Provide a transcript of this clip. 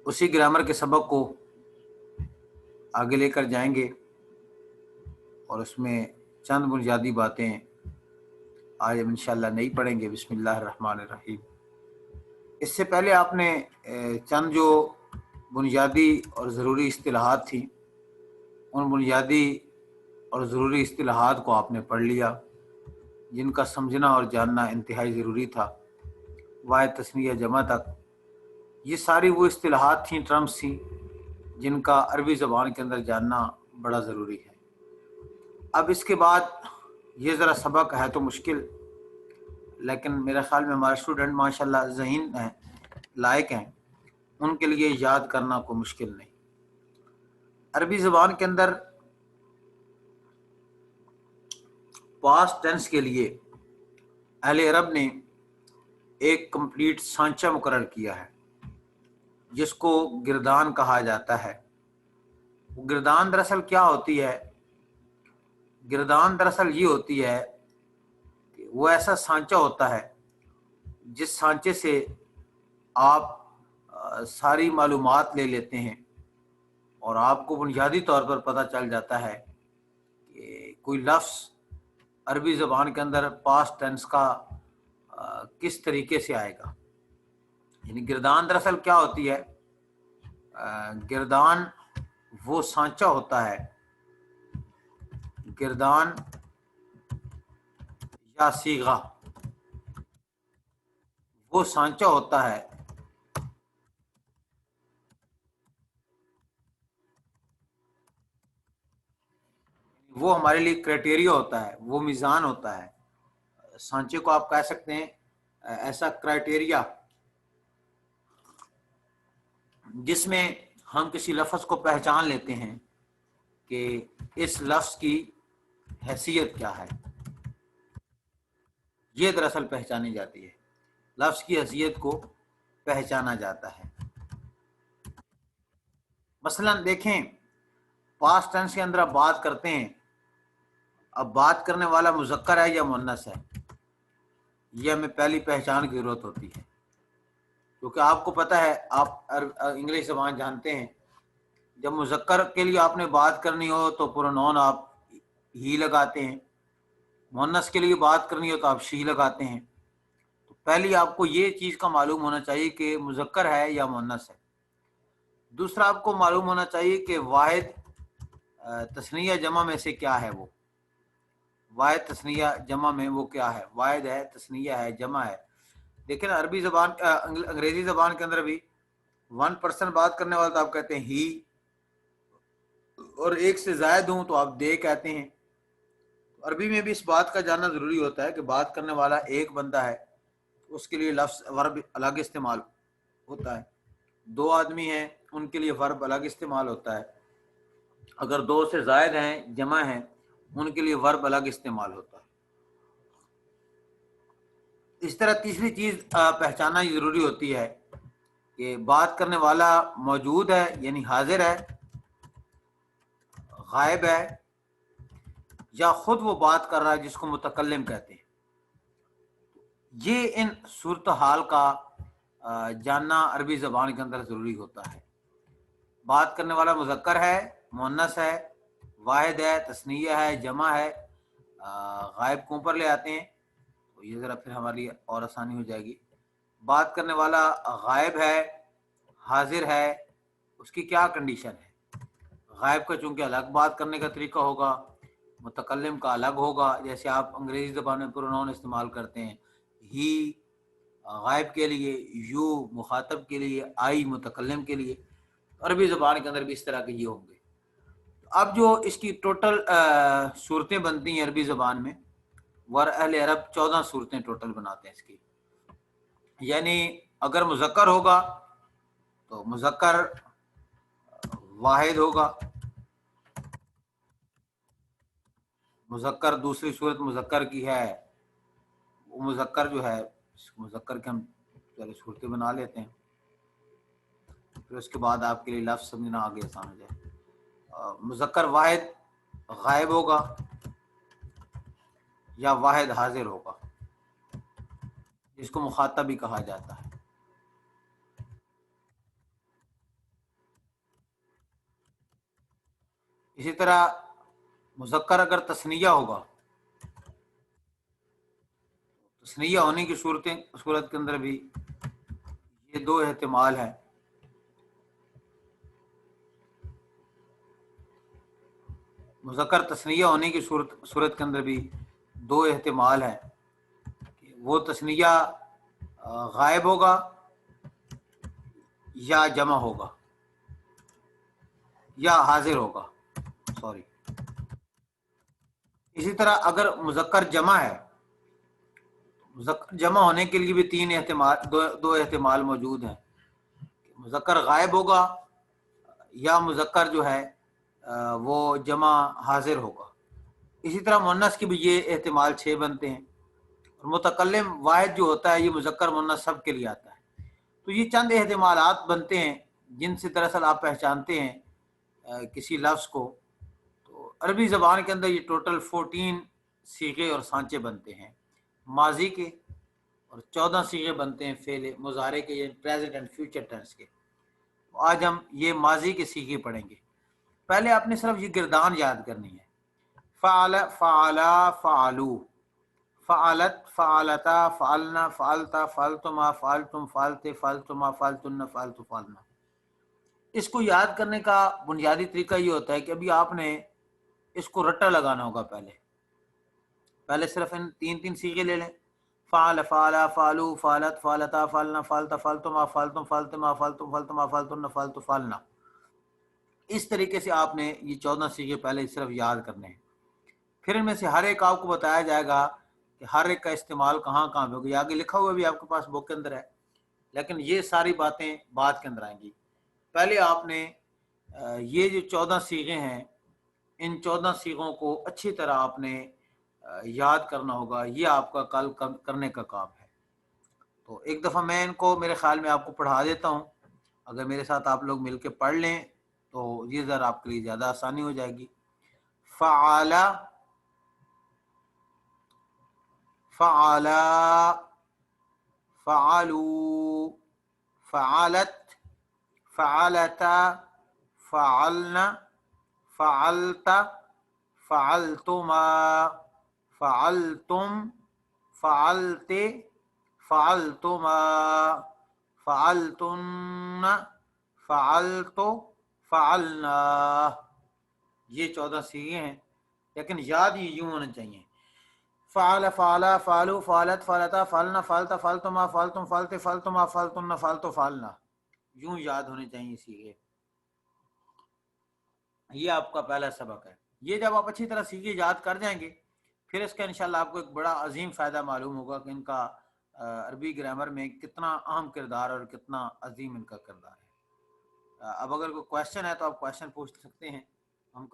उसी ग्रामर के सबक को आगे लेकर जाएंगे और उसमें चंद बुनियादी बातें आज हम इंशाअल्लाह नहीं पढ़ेंगे। बिस्मिल्लाहिर्रहमानिर्रहीम। इससे पहले आपने चंद जो बुनियादी और ज़रूरी इस्तिलाहात थी, उन बुनियादी और ज़रूरी इस्तिलाहात को आपने पढ़ लिया, जिनका समझना और जानना इंतहाई ज़रूरी था। वाहिद तस्नीया जमा तक ये सारी वो इस्तिलाहात थी, टर्म्स थी, जिनका अरबी ज़बान के अंदर जानना बड़ा ज़रूरी है। अब इसके बाद ये ज़रा सबक है तो मुश्किल, लेकिन मेरे ख़्याल में हमारे स्टूडेंट माशाल्लाह ज़हीन हैं, लायक हैं, उनके लिए याद करना कोई मुश्किल नहीं। अरबी ज़बान के अंदर पास्ट टेंस के लिए अहले अरब ने एक कंप्लीट सांचा मुकर्रर किया है, जिसको गिरदान कहा जाता है। वो गिरदान दरअसल क्या होती है? गिरदान दरअसल ये होती है कि वो ऐसा सांचा होता है जिस सांचे से आप सारी मालूमात ले लेते हैं और आपको बुनियादी तौर पर पता चल जाता है कि कोई लफ्ज़ अरबी ज़बान के अंदर पास्ट टेंस का किस तरीके से आएगा। यानी गिरदान दरअसल क्या होती है? गिरदान वो सांचा होता है, गिरदान या सीगा वो सांचा होता है वो हमारे लिए क्राइटेरिया होता है, वो मीज़ान होता है। सांचे को आप कह सकते हैं ऐसा क्राइटेरिया जिसमें हम किसी लफ्ज़ को पहचान लेते हैं कि इस लफ्ज़ की हैसियत क्या है। ये दरअसल पहचानी जाती है, लफ्ज़ की हैसियत को पहचाना जाता है। मसलन देखें, पास्ट टेंस के अंदर आप बात करते हैं, अब बात करने वाला मुज़क्कर है या मुन्नस है, ये हमें पहली पहचान की ज़रूरत होती है। क्योंकि आपको पता है, आप इंग्लिश ज़बान जानते हैं, जब मुज़क्कर के लिए आपने बात करनी हो तो प्रोनाउन आप ही लगाते हैं, मुन्नस के लिए बात करनी हो तो आप शी लगाते हैं। तो पहले आपको ये चीज़ का मालूम होना चाहिए कि मुज़क्कर है या मुन्नस है। दूसरा, आपको मालूम होना चाहिए कि वाहिद तस्नीया जमा में से क्या है। वो वाहिद तस्नीया जमा में वो क्या है? वाहिद है, तस्नीया है, जमा है। लेकिन अरबी ज़बान अंग्रेज़ी ज़बान के अंदर भी वन पर्सन बात करने वाला तो आप कहते हैं ही, और एक से ज़ायद हूँ तो आप दे कहते हैं। तो अरबी में भी इस बात का जानना ज़रूरी होता है कि बात करने वाला एक बंदा है, उसके लिए लफ्ज़ वर्ब अलग इस्तेमाल होता है। दो आदमी हैं, उनके लिए वर्ब अलग इस्तेमाल होता है। अगर दो से ज़ायद हैं, जमा हैं, उनके लिए वर्ब अलग इस्तेमाल होता है। इस तरह तीसरी चीज़ पहचानना ज़रूरी होती है कि बात करने वाला मौजूद है यानी हाजिर है, गायब है, या खुद वो बात कर रहा है जिसको मुतकल्लिम कहते हैं। ये इन सूरत हाल का जानना अरबी ज़बान के अंदर ज़रूरी होता है। बात करने वाला मुज़क्कर है, मुन्नस है, वाहिद है, तस्नीया है, जमा है, गायब को ऊपर ले आते हैं, तो ये ज़रा फिर हमारी और आसानी हो जाएगी। बात करने वाला गायब है, हाजिर है, उसकी क्या कंडीशन है? गायब का चूँकि अलग बात करने का तरीका होगा, मुतकल्लिम का अलग होगा। जैसे आप अंग्रेज़ी ज़बान में प्रोनाउन इस्तेमाल करते हैं, ही गायब के लिए, यू मुखातब के लिए, आई मुतकल्लिम के लिए। अरबी ज़बान के अंदर भी इस तरह के ये होंगे। अब जो इसकी टोटल सूरतें बनती हैं अरबी ज़बान में, वर अहले अरब 14 सूरतें टोटल बनाते हैं इसकी। यानी अगर मुज़क्कर होगा तो मुज़क्कर वाहिद होगा, मुज़क्कर दूसरी सूरत मुज़क्कर की है, वो मुज़क्कर जो है, मुज़क्कर के हम पहले सूरतें बना लेते हैं, फिर उसके बाद आपके लिए लफ्ज़ समझना आगे आसान हो जाए। मुज़क्कर वाहिद गायब होगा या वाहिद हाजिर होगा, जिसको मुखातब भी कहा जाता है। इसी तरह मुज़क्कर अगर तस्निया होगा, तस्निया होने की सूरत के अंदर भी ये दो एहतिमाल है। मुज़क्कर तस्निया होने की सूरत के अंदर भी दो एहतिमाल है कि वो तस्निया गायब होगा या जमा होगा या हाजिर होगा, सॉरी। इसी तरह अगर मुज़क्कर जमा है, मुज़क्कर जमा होने के लिए भी तीन एहतिमाल, दो एहतिमाल मौजूद हैं। मुज़क्कर गायब होगा या मुज़क्कर जो है वो जमा हाजिर होगा। इसी तरह मुन्नस की भी ये एहतिमाल 6 बनते हैं। और मुतकल्लिम वाहिद जो होता है ये मुज़क्कर मुन्नस सब के लिए आता है। तो ये चंद एहतिमालात बनते हैं जिनसे दरअसल आप पहचानते हैं किसी लफ्ज़ को। तो अरबी ज़बान के अंदर ये टोटल 14 सीगे और सांचे बनते हैं माजी के, और 14 सीगे बनते हैं फ़ेल मुज़ारे के, प्रेजेंट एंड फ्यूचर टेंस के। आज हम ये माजी के सीगे पढ़ेंगे। पहले आपने सिर्फ ये गिरदान याद करनी है। फ़अल, फ़अला, फ़अलू, फ़अलत, फ़अलता, फ़अलना, फ़अलता, फ़अलतुमा, फ़अलतुम, फ़अलते, फ़अलतुमा, फ़अलतुन्ना, फ़अलतु, फ़अलना। इसको याद करने का बुनियादी तरीका ये होता है कि अभी आपने इसको रट्टा लगाना होगा। पहले सिर्फ इन तीन तीन सीगे ले लें। फ़अल, फ़अला, फ़अलू, फ़अलत, फ़अलता, फ़अलना, फ़अलता, फ़अलतुमा, फ़अलतुम, फ़अलतुमा, फ़अलतुम, फ़अलतुमा, फ़अलतुन्ना, फ़अलतु, फ़अलना। इस तरीके से आपने ये 14 सीगे पहले सिर्फ याद करने हैं। फिर इनमें से हर एक आपको बताया जाएगा कि हर एक का इस्तेमाल कहाँ कहाँ पे होगा। आगे लिखा हुआ भी आपके पास बुक के अंदर है, लेकिन ये सारी बातें बाद के अंदर आएंगी। पहले आपने ये जो 14 सीगे हैं, इन 14 सीगों को अच्छी तरह आपने याद करना होगा। ये आपका कल करने का काम है। तो एक दफ़ा मैं इनको मेरे ख्याल में आपको पढ़ा देता हूँ। अगर मेरे साथ आप लोग मिलके पढ़ लें तो ये ज़रा आपके लिए ज़्यादा आसानी हो जाएगी। फ़अला, फ़अला, फ़अलू, फ़अलत, फ़अलता, फ़अलना, फ़अलता, फ़अलतुमा, फ़अलतुम, फ़अलते, फ़अलतुमा, फ़अलतुन्ना, फ़अलतु, फ़अलना। ये 14 सीगे हैं, लेकिन याद ये यूं होने चाहिए। फ़अल, फ़अला, फ़अलू, फ़अलत, फ़अलता, फ़अलना, फ़अलता, फ़अलतुमा, फ़अलतुम, फ़अलते, फ़अलतुमा, फ़अलतुन्ना, फ़अलतु, फ़अलना। यूं याद होने चाहिए सीगे। ये आपका पहला सबक है। ये जब आप अच्छी तरह सीखे याद कर जाएंगे, फिर इसका इंशाल्लाह आपको एक बड़ा अजीम फ़ायदा मालूम होगा कि इनका अरबी ग्रामर में कितना अहम किरदार और कितना अजीम इनका किरदार है। अब अगर कोई क्वेश्चन है तो आप क्वेश्चन पूछ सकते हैं। हम